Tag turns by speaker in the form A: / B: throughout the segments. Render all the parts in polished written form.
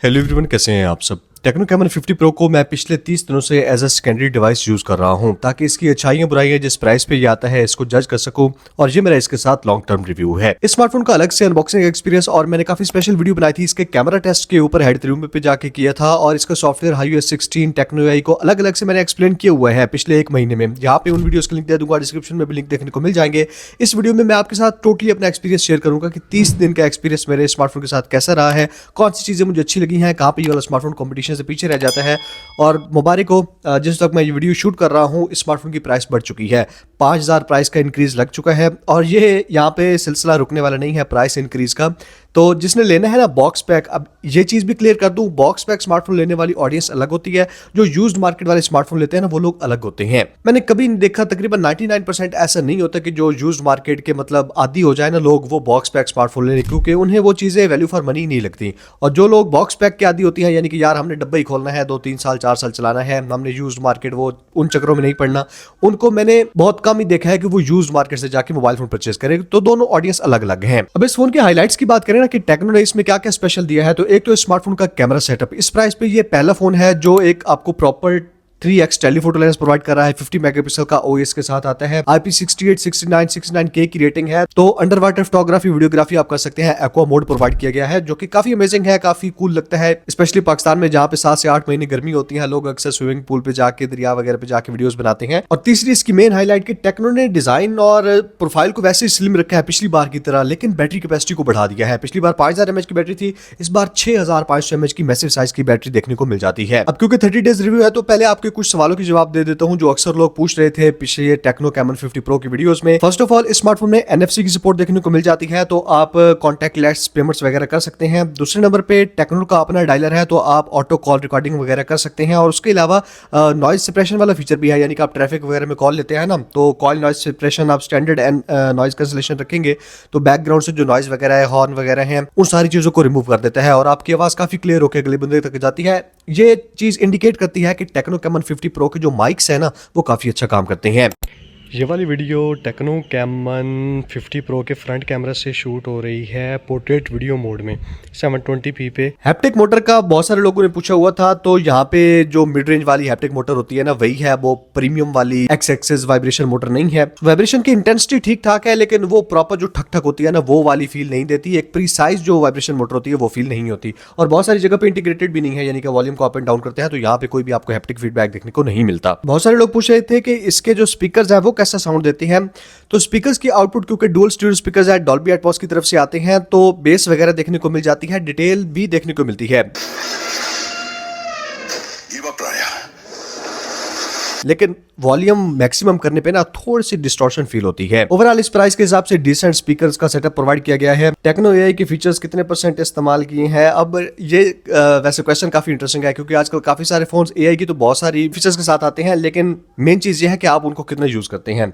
A: Hello everyone, कैसे हैं आप सब। टेक्नो कैमन 50 प्रो को मैं पिछले 30 दिनों से as a secondary device use कर रहा हूं ताकि इसकी अच्छाइयां बुराइयां जिस प्राइस पे ये आता है इसको जज कर सकूं, और ये मेरा इसके साथ लॉन्ग टर्म रिव्यू है। इस स्मार्टफोन का अलग से अनबॉक्सिंग एक्सपीरियंस और मैंने काफी स्पेशल वीडियो बनाई थी इसके कैमरा टेस्ट के ऊपर हेड रिव्यू पे जाके किया था, और इसका सॉफ्टवेयर iOS 16 टेक्नो एआई को अलग अलग से मैंने एक्सप्लेन किया हुआ है पिछले एक महीने में। यहाँ पे उन वीडियोस के लिंक दे दूंगा, डिस्क्रिप्शन में भी लिंक देखने को मिल जाएंगे। इस वीडियो में मैं आपके साथ टोटली अपना एक्सपीरियंस शेयर करूंगा कि 30 दिन का एक्सपीरियंस मेरे स्मार्टफोन के साथ कैसा रहा है, कौन सी चीजें मुझे अच्छी लगी हैं, कहाँ पे ये वाला स्मार्टफोन कॉम्पिटिशन से पीछे रह जाता है। और मुबारक हो, जिस तक मैं ये वीडियो शूट कर रहा हूँ स्मार्टफोन की प्राइस बढ़ चुकी है। 5000 प्राइस का इंक्रीज लग चुका है, और ये यहाँ पे सिलसिला रुकने वाला नहीं है प्राइस इंक्रीज का। तो जिसने लेना है ना बॉक्स पैक, अब ये चीज़ भी क्लियर कर दूं, बॉक्स पैक स्मार्टफोन लेने वाली ऑडियंस अलग होती है, जो यूज्ड मार्केट वाले स्मार्टफोन लेते हैं ना वो लोग अलग होते हैं। मैंने कभी नहीं देखा, तकरीबन 99% ऐसा नहीं होता कि जो यूज्ड मार्केट के मतलब आदी हो जाए ना लोग वो बॉक्स पैक स्मार्टफोन लेने, क्योंकि उन्हें वो चीज़ें वैल्यू फॉर मनी नहीं लगती। और जो लोग बॉक्स पैक के आदी होती हैं, यानी कि यार हमने डब्बा ही खोलना है, 2-3 साल 4 साल चलाना है, हमने यूज्ड मार्केट वो उन चक्करों में नहीं पड़ना, उनको मैंने बहुत कम ही देखा है कि वो यूज्ड मार्केट से जाके मोबाइल फोन परचेज करें। तो दोनों ऑडियंस अलग अलग हैं। अब इस फोन के हाईलाइट्स की बात करें ना कि टेक्नो ने इसमें क्या क्या स्पेशल दिया है, तो एक तो स्मार्टफोन का कैमरा सेटअप। इस प्राइस पे ये पहला फोन है जो एक आपको proper 3x telephoto lens provide कर रहा है। 50 मेगापिक्सल का OIS के साथ आता है। IP68 69 69K की रेटिंग है। तो अंडर वाटर फोटोग्राफी वीडियोग्राफी आप कर सकते हैं। एक्वा मोड प्रोवाइड किया गया है जो कि काफी अमेजिंग है, काफी कूल लगता है, स्पेशली पाकिस्तान में जहां पे 7 से 8 महीने गर्मी होती है। लोग अक्सर स्विमिंग पूल पे जाके, दरिया वगैरह पे जाके वीडियोस बनाते हैं। और तीसरी इसकी मेन हाईलाइट की टेक्नो ने डिजाइन और प्रोफाइल को वैसे स्लिम रखा है पिछली बार की तरह, लेकिन बैटरी कैपेसिटी को बढ़ा दिया है। पिछली बार 5000 mAh की बैटरी थी, इस बार 6500 mAh की मैसिव साइज की बैटरी देखने को मिल जाती है। अब क्योंकि 30 डेज रिव्यू है तो पहले आपके कुछ सवालों के जवाब दे देता हूं जो अक्सर लोग पूछ रहे थे पिछले टेक्नो कैमन 50 प्रो की वीडियोस में। फर्स्ट ऑफ ऑल, इस स्मार्टफोन में NFC की सपोर्ट देखने को मिल जाती है, तो आप कॉन्टैक्टलेस पेमेंट्स वगैरह कर सकते हैं। दूसरे नंबर पे टेक्नो का अपना डायलर है, तो आप ऑटो कॉल रिकॉर्डिंग वगैरह कर सकते हैं। और उसके अलावा नॉइज सप्रेशन वाला फीचर भी है, यानी कि आप ट्रैफिक वगैरह में कॉल लेते हैं ना, तो कॉल नॉइज सप्रेशन आप स्टैंडर्ड एंड नॉइज कैंसलेशन रखेंगे तो बैकग्राउंड से जो नॉइज वगैरह है, हॉर्न वगैरह है, उन सारी चीजों को रिमूव कर देता है और आपकी आवाज काफी क्लियर होकर अगले बंदे तक जाती है। ये चीज इंडिकेट करती है कि टेक्नो कैमन 50 प्रो के जो माइक्स है ना वो काफी अच्छा काम करते हैं। ये वाली वीडियो टेक्नो कैमन 50 प्रो के फ्रंट कैमरा से शूट हो रही है पोर्ट्रेट वीडियो मोड में 720p पे। हैप्टिक मोटर का बहुत सारे लोगों ने पूछा हुआ था, तो यहाँ पे जो मिड रेंज वाली हैप्टिक मोटर होती है ना वही है, वो प्रीमियम वाली एक्स एक्सिस वाइब्रेशन मोटर नहीं है। वाइब्रेशन की इंटेंसिटी ठीक ठाक है, लेकिन वो प्रॉपर जो ठक ठक होती है ना वो वाली फील नहीं देती। एक प्रीसाइज जो वाइब्रेशन मोटर होती है वो फील नहीं होती, और बहुत सारी जगह पे इंटीग्रेटेड भी नहीं है, यानी कि वॉल्यूम को अप एंड डाउन करते हैं तो यहाँ पे कोई भी आपको हैप्टिक फीडबैक देखने को नहीं मिलता। बहुत सारे लोग पूछ रहे थे कि इसके जो स्पीकर्स है वो कैसा साउंड देती है, तो स्पीकर्स की आउटपुट क्योंकि डुअल स्टीरियो स्पीकर्स है, डॉल्बी एटमॉस की तरफ से आते हैं, तो बेस वगैरह देखने को मिल जाती है, डिटेल भी देखने को मिलती है। लेकिन वॉल्यूम मैक्सिमम करने पे ना थोड़ी सी डिस्टॉर्शन फील होती है। ओवरऑल इस प्राइस के हिसाब से डिसेंट स्पीकर्स का सेटअप प्रोवाइड किया गया है। टेक्नो एआई के फीचर्स कितने % इस्तेमाल किए हैं, अब ये वैसे क्वेश्चन काफी इंटरेस्टिंग है, क्योंकि आजकल काफी सारे फोन्स एआई की तो बहुत सारी फीचर्स के साथ आते हैं, लेकिन मेन चीज ये है कि आप उनको कितना यूज करते हैं।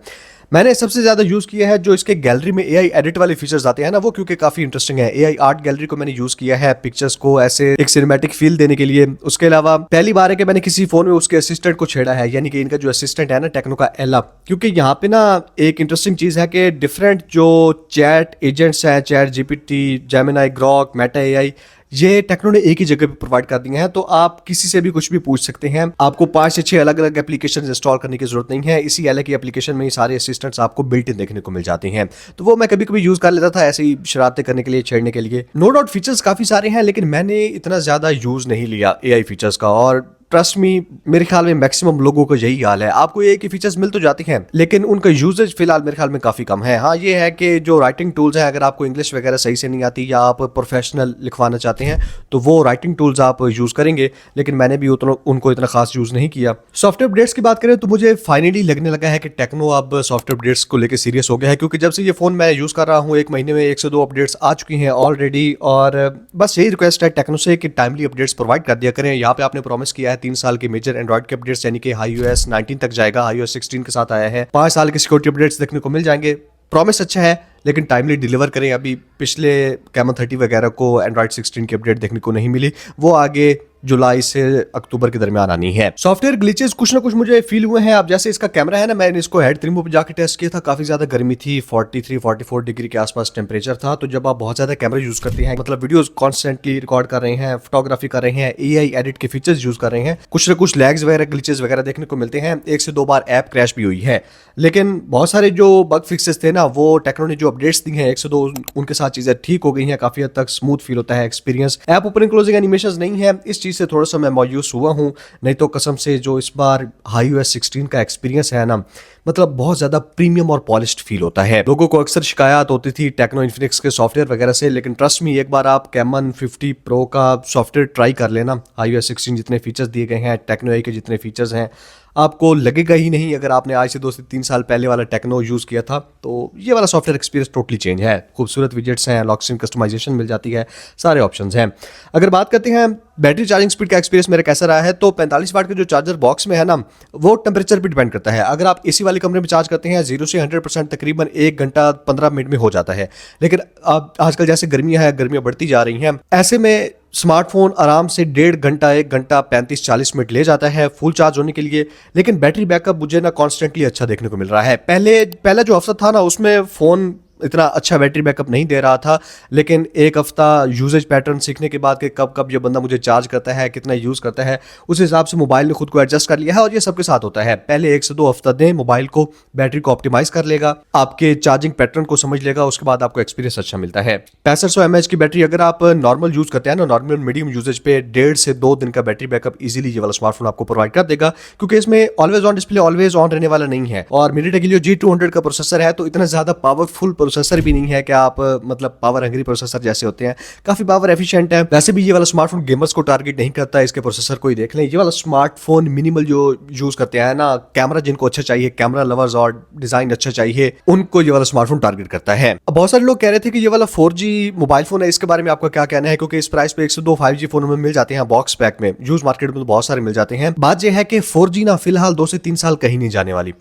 A: मैंने सबसे ज्यादा यूज किया है जो इसके गैलरी में एआई एडिट वाले फीचर्स आते हैं ना, वो क्योंकि काफी इंटरेस्टिंग है। एआई आर्ट गैलरी को मैंने यूज किया है पिक्चर्स को ऐसे एक सिनेमैटिक फील देने के लिए। उसके अलावा पहली बार है कि मैंने किसी फोन में उसके असिस्टेंट को छेड़ा है, यानी कि इनका जो असिस्टेंट है ना टेक्नो का एला, क्योंकि यहाँ पे ना एक इंटरेस्टिंग चीज है कि डिफरेंट जो चैट एजेंट्स हैं, chat GPT, Gemini, Grok, Meta AI, ये टेक्नो ने एक ही जगह पे प्रोवाइड कर दिए हैं, तो आप किसी से भी कुछ भी पूछ सकते हैं। आपको 5 से 6 अलग अलग एप्लीकेशन इंस्टॉल करने की जरूरत नहीं है। इसी एला की एप्लीकेशन में ही सारे असिस्टेंट्स आपको बिल्ट इन देखने को मिल जाते हैं, तो वो मैं कभी कभी यूज कर लेता था ऐसे ही शरारतें करने के लिए, छेड़ने के लिए। नो डाउट फीचर्स काफी सारे हैं, लेकिन मैंने इतना ज्यादा यूज नहीं लिया एआई फीचर्स का, और ट्रस्ट मी मेरे ख्याल में मैक्सिमम लोगों को यही हाल है। आपको ये कि फीचर्स मिल तो जाते हैं, लेकिन उनका यूजेज फिलहाल मेरे ख्याल में काफी कम है। हाँ, ये है कि जो राइटिंग टूल्स हैं, अगर आपको इंग्लिश वगैरह सही से नहीं आती या आप प्रोफेशनल लिखवाना चाहते हैं तो वो राइटिंग टूल्स आप यूज करेंगे, लेकिन मैंने भी उनको इतना खास यूज नहीं किया। सॉफ्टवेयर अपडेट्स की बात करें तो मुझे फाइनली लगने लगा है कि टेक्नो अब सॉफ्टवेयर अपडेट्स को लेकर सीरियस हो गया है, क्योंकि जब से ये फोन मैं यूज कर रहा हूँ एक महीने में 1 से 2 अपडेट्स आ चुकी हैं ऑलरेडी। और बस यही रिक्वेस्ट है टेक्नो से कि टाइमली अपडेट्स प्रोवाइड कर दिया करें। यहाँ पे आपने प्रॉमिस किया है 3 साल के मेजर एंड्रॉइड के अपडेट्स, यानी कि iOS 19 तक जाएगा, iOS 16 के साथ आया है। 5 साल के सिक्योरिटी अपडेट्स देखने को मिल जाएंगे। प्रॉमिस अच्छा है, लेकिन टाइमली डिलीवर करें। अभी पिछले कैमन 30 वगैरह को एंड्रॉइड 16 की अपडेट देखने को नहीं मिली, वो आगे जुलाई से अक्टूबर के दरमियान आनी है। सॉफ्टवेयर ग्लिचेस कुछ ना कुछ मुझे फील हुए हैं। अब जैसे इसका कैमरा है ना, मैंने इसको हेड 3 पे जाके टेस्ट किया था, काफी ज्यादा गर्मी थी, 43-44 डिग्री के आसपास टेम्परेचर था। तो जब आप बहुत ज्यादा कैमरा यूज करते हैं, मतलब वीडियोस कॉन्स्टेंटली रिकॉर्ड कर रहे हैं, फोटोग्राफी कर रहे हैं, AI एडिट के फीचर्स यूज कर रहे हैं, कुछ ना कुछ लैग्स वगैरह, ग्लिचेस वगैरह देखने को मिलते हैं। 1 से 2 बार ऐप क्रैश भी हुई है, लेकिन बहुत सारे जो बग फिक्सेस थे ना, वो टेक्नो ने जो अपडेट्स दी हैं 1 से 2, उनके साथ चीजें ठीक हो गई हैं। काफी हद तक स्मूथ फील होता है experience. App opening closing animations नहीं है, इस चीज से थोड़ा सा मैं मायूस हुआ हूं। नहीं तो कसम से जो इस बार iOS 16 का एक्सपीरियंस है ना, मतलब बहुत ज्यादा प्रीमियम और पॉलिश्ड फील होता है। लोगों को अक्सर शिकायत होती थी टेक्नो इन्फिनिक्स के सॉफ्टवेयर वगैरह से, लेकिन ट्रस्ट मी, एक बार आप कैमन 50 प्रो का सॉफ्टवेयर ट्राई कर लेना, iOS 16 जितने फीचर्स दिए गए हैं, टेक्नो आई के जितने फीचर्स हैं, आपको लगेगा ही नहीं। अगर आपने आज से 2 से 3 साल पहले वाला टेक्नो यूज किया था, तो ये वाला सॉफ्टवेयर एक्सपीरियंस टोटली चेंज है। खूबसूरत विजेट्स हैं, लॉक स्क्रीन कस्टमाइजेशन मिल जाती है, सारे ऑप्शंस हैं। अगर बात करते हैं बैटरी चार्जिंग स्पीड का एक्सपीरियंस मेरा कैसा रहा है, तो 45 वाट के जो चार्जर बॉक्स में है ना, वो टेम्परेचर पे डिपेंड करता है। अगर आप एसी वाले कमरे में चार्ज करते हैं 0 से 100% तकरीबन 1 घंटा 15 मिनट में हो जाता है। लेकिन अब आजकल जैसे गर्मियां बढ़ती जा रही हैं, ऐसे में स्मार्टफोन आराम से 1.5 घंटा 1 घंटा 35-40 मिनट ले जाता है फुल चार्ज होने के लिए। लेकिन बैटरी बैकअप मुझे ना कॉन्स्टेंटली अच्छा देखने को मिल रहा है। पहला जो हफ्ता था ना, उसमें फोन इतना अच्छा बैटरी बैकअप नहीं दे रहा था, लेकिन एक हफ्ता यूजेज पैटर्न सीखने के बाद कि कब कब ये बंदा मुझे चार्ज करता है, कितना यूज करता है, उस हिसाब से मोबाइल ने खुद को एडजस्ट कर लिया है। और ये सबके साथ होता है, पहले 1 से 2 हफ्ता दें मोबाइल को, बैटरी को ऑप्टिमाइज कर लेगा, आपके चार्जिंग पैटर्न को समझ लेगा, उसके बाद आपको एक्सपीरियंस अच्छा मिलता है। 6500 mAh की बैटरी अगर आप नॉर्मल यूज करते हैं ना, नॉर्मल मीडियम यूजेज पे 1.5 से 2 दिन का बैटरी बैकअप इजीली ये वाला स्मार्टफोन आपको प्रोवाइड कर देगा, क्योंकि इसमें always on display, always on रहने वाला नहीं है। और MediaTek Helio G200 का प्रोसेसर है, तो इतना ज्यादा पावरफुल प्रोसेसर भी नहीं है कि आप मतलब पावर हंग्री प्रोसेसर जैसे होते हैं, काफी पावर एफिशिएंट है। वैसे भी ये वाला स्मार्टफोन गेमर्स को टारगेट नहीं करता है, इसके प्रोसेसर को ही देख लें। ये वाला स्मार्टफोन मिनिमल जो यूज करते हैं ना, कैमरा जिनको अच्छा चाहिए, कैमरा लवर्स और डिजाइन अच्छा चाहिए, उनको ये वाला स्मार्टफोन टारगेट करता है। अब बहुत सारे लोग कह रहे थे कि ये वाला 4G मोबाइल फोन है, इसके बारे में आपका क्या कहना है? क्योंकि इस प्राइस पे 1 से 2 5G फोन में मिल जाते हैं बॉक्स पैक में, यूज मार्केट में तो बहुत सारे मिल जाते हैं। बात यह है कि 4G ना फिलहाल 2 से 3 साल कहीं नहीं जाने वाली।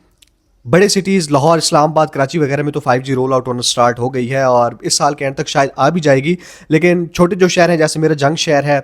A: बड़े सिटीज लाहौर, इस्लामाबाद, कराची वगैरह में तो 5G रोल आउट होना स्टार्ट हो गई है और इस साल के एंड तक शायद आ भी जाएगी। लेकिन छोटे जो शहर हैं, जैसे मेरा जंग शहर है,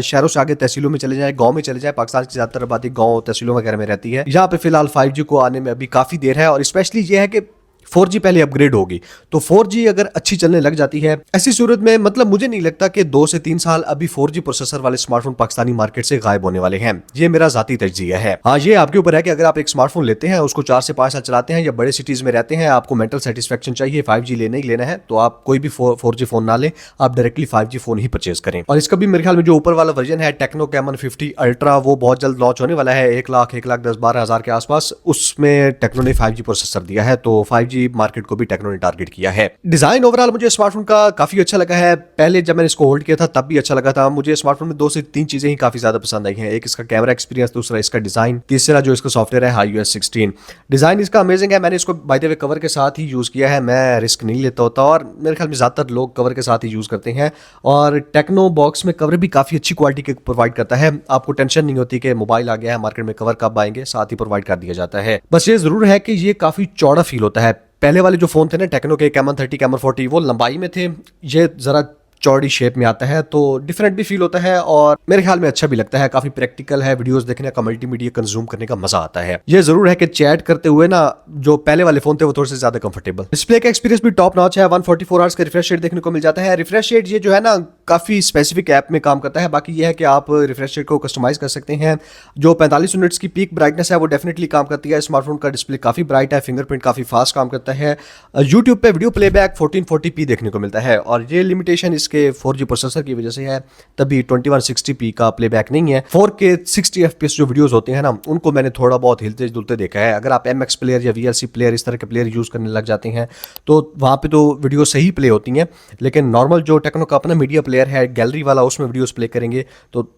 A: शहरों से आगे तहसीलों में चले जाए, गांव में चले जाए, पाकिस्तान की ज्यादातर आबादी गांव तहसीलों वगैरह में रहती है। यहाँ पे फिलहाल 5G को आने में अभी काफी देर है। और स्पेशली ये है कि 4G पहले अपग्रेड होगी, तो 4G अगर अच्छी चलने लग जाती है, ऐसी सूरत में मतलब मुझे नहीं लगता कि 2 से 3 साल अभी 4G प्रोसेसर वाले स्मार्टफोन पाकिस्तानी मार्केट से गायब होने वाले हैं। ये मेरा जाती तज्जिया है। हाँ, ये आपके ऊपर है कि अगर आप एक स्मार्टफोन लेते हैं, उसको 4 से 5 साल चलाते हैं या बड़े सिटीज में रहते हैं, आपको मेंटल सेटिस्फेक्शन चाहिए, 5G लेना ही लेना है, तो आप कोई भी 4G फोन ना लें, आप डायरेक्टली 5G फोन ही परचेज करें। और इसका भी मेरे ख्याल में जो ऊपर वाला वर्जन है टेक्नो कैमन 50 अल्ट्रा, वो बहुत जल्द लॉन्च होने वाला है, 1,10,12,000 के आसपास। उसमें टेक्नो ने 5G प्रोसेसर दिया है, तो 5G मार्केट को भी टेक्नो ने टारगेट किया है। डिजाइन ओवरऑल मुझे स्मार्टफोन का काफी अच्छा लगा है। पहले जब मैंने इसको होल्ड किया था तब भी अच्छा लगा था। मुझे स्मार्टफोन में 2 से 3 चीजें ही काफी ज्यादा पसंद आई हैं। एक इसका कैमरा एक्सपीरियंस, दूसरा इसका डिजाइन, तीसरा जो इसका सॉफ्टवेयर है iOS 16। डिजाइन इसका अमेजिंग है। मैंने इसको बाय द वे कवर के साथ ही यूज किया है, मैं रिस्क नहीं लेता होता और मेरे ख्याल में ज्यादातर लोग कवर के साथ ही यूज करते हैं। और टेक्नो बॉक्स में कवर भी काफी अच्छी क्वालिटी के प्रोवाइड करता है, आपको टेंशन नहीं होती कि मोबाइल आ गया है मार्केट में, कवर कब आएंगे, साथ ही प्रोवाइड कर दिया जाता है। बस ये जरूर है कि ये काफी चौड़ा फील होता है। पहले वाले जो फोन थे ना टेक्नो के, कैमन 30, कैमन 40, वो लंबाई में थे, ये जरा चौड़ी शेप में आता है, तो डिफरेंट भी फील होता है और मेरे ख्याल में अच्छा भी लगता है। काफी प्रैक्टिकल है, वीडियोस देखने का, मल्टीमीडिया कंज्यूम करने का मजा आता है। ये जरूर है कि चैट करते हुए ना जो पहले वाले फोन थे वो थोड़े से ज्यादा कंफर्टेबल। डिस्प्ले का एक्सपीरियंस भी टॉप नॉच है, 144 आवर्स का रिफ्रेश रेट देखने को मिल जाता है। रिफ्रेश रेट ये जो है ना काफी स्पेसिफिक ऐप में काम करता है, बाकी ये है कि आप रिफ्रेश रेट को कस्टमाइज कर सकते हैं। जो 45 यूनिट्स की पीक ब्राइटनेस है वो डेफिनेटली काम करती है। स्मार्टफोन का डिस्प्ले काफी ब्राइट है, फिंगरप्रिंट काफी फास्ट काम करता है। यूट्यूब पे वीडियो प्लेबैक 1440p देखने को मिलता है और ये लिमिटेशन इसके 4G प्रोसेसर की वजह से है, तभी 2160p का प्लेबैक नहीं है। 4K 60 FPS जो वीडियोस होते हैं ना, उनको मैंने थोड़ा बहुत हिलते जुलते देखा है। अगर आप MX प्लेयर या VLC प्लेयर इस तरह के प्लेयर यूज करने लग जाते हैं तो वहां पे तो वीडियो सही प्ले होती हैं, लेकिन नॉर्मल जो टेक्नो का अपना मीडिया प्लेयर है, गैलरी वाला, उसमें वीडियोस प्ले करेंगे तो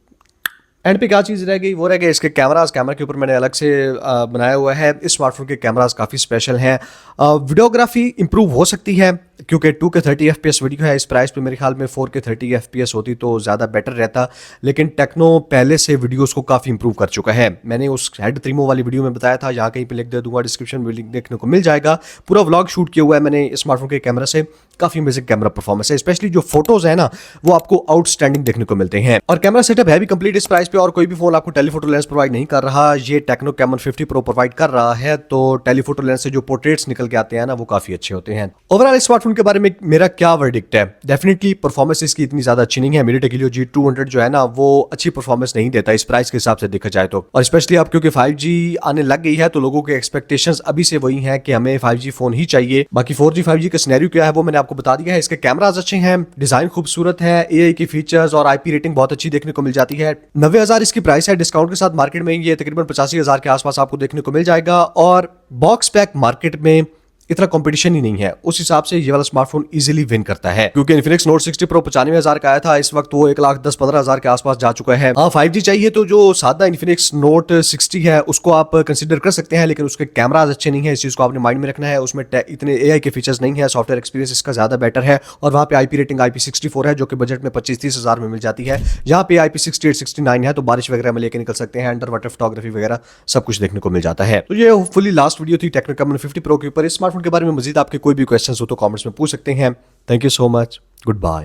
A: एंड पे क्या चीज़ रह गई, वो रह गई इसके कैमरास। कैमरा के ऊपर मैंने अलग से बनाया हुआ है। इस स्मार्टफोन के कैमरास काफ़ी स्पेशल हैं। वीडियोग्राफी इंप्रूव हो सकती है, क्योंकि 2K 30 FPS वीडियो है, इस प्राइस पे मेरे ख्याल में 4K 30 FPS होती तो ज़्यादा बेटर रहता। लेकिन टेक्नो पहले से वीडियोस को काफ़ी इंप्रूव कर चुका है। मैंने उस हेड त्रीमो वाली वीडियो में बताया था, यहाँ कहीं पे लिख दे दूंगा, डिस्क्रिप्शन में लिंक देखने को मिल जाएगा। पूरा व्लॉग शूट किया हुआ है मैंने स्मार्टफोन के कैमरा से। काफ़ी अमेजिंग कैमरा परफॉर्मेंस है, स्पेशली जो फोटोज है ना वो आपको आउटस्टैंडिंग देखने को मिलते हैं। और कैमरा सेटअप है भी कंप्लीट इस प्राइस पे, और कोई भी फोन आपको टेलीफोटो लेंस प्रोवाइड नहीं कर रहा। ये टेक्नो कैमन 50 प्रो प्रोवाइड कर रहा है, तो टेलीफोटो लेंस से जो पोर्ट्रेट्स निकल के आते हैं ना वो काफ़ी अच्छे होते हैं। ओवरऑल स्मार्टफोन के बारे में मेरा क्या वर्डिक्ट है? डेफिनेटली परफॉर्मेंस इसकी इतनी ज़्यादा अच्छी नहीं है। MediaTek Helio G200 जो है ना वो अच्छी परफॉर्मेंस नहीं देता इस प्राइस के हिसाब से देखा जाए तो। और स्पेशली अब क्योंकि 5G आने लग गई है तो लोगों के एक्सपेक्टेशंस अभी से वही हैं कि हमें 5G फोन ही चाहिए। बाकी 4G 5G का सिनेरियो क्या है वो मैंने आपको बता दिया है। इसके कैमराज अच्छे हैं, डिजाइन खूबसूरत है, AI की फीचर्स और IP रेटिंग बहुत अच्छी देखने को मिल जाती है। 90,000 इसकी प्राइस है, डिस्काउंट के साथ मार्केट में ये तकरीबन 85,000 के आसपास आपको देखने को मिल जाएगा। और बॉक्स पैक मार्केट में इतना कंपटीशन ही नहीं है, उस हिसाब से ये वाला स्मार्टफोन इजीली विन करता है। क्योंकि इन्फिनिक्स नोट 60 प्रो 95,000 का आया था, इस वक्त वो 1,10,15,000 के आसपास जा चुका है। हाँ 5G चाहिए तो जो सादा इन्फिनिक्स नोट 60 है उसको आप कंसीडर कर सकते हैं, लेकिन उसके कैमराज अच्छे नहीं है, इस चीज को आपने माइंड में रखना है। उसमें इतने AI के फीचर्स नहीं है, सॉफ्टवेयर एक्सपीरियंस इसका ज्यादा बेटर है। और वहाँ पे IP रेटिंग IP64 है जो कि बजट में 25-30,000 में मिल जाती है। यहाँ पे IP68-69 है, तो बारिश वगैरह में लेके निकल सकते हैं, अंडर वाटर फोटोग्राफी वगैरह सब कुछ देखने को मिल जाता है। तो ये फुली लास्ट वीडियो थी टेक्नो कैमन 50 प्रो के ऊपर। इस स्मार्टफोन के बारे में मजीद आपके कोई भी क्वेश्चंस हो तो कमेंट्स में पूछ सकते हैं। Thank you so much, good bye.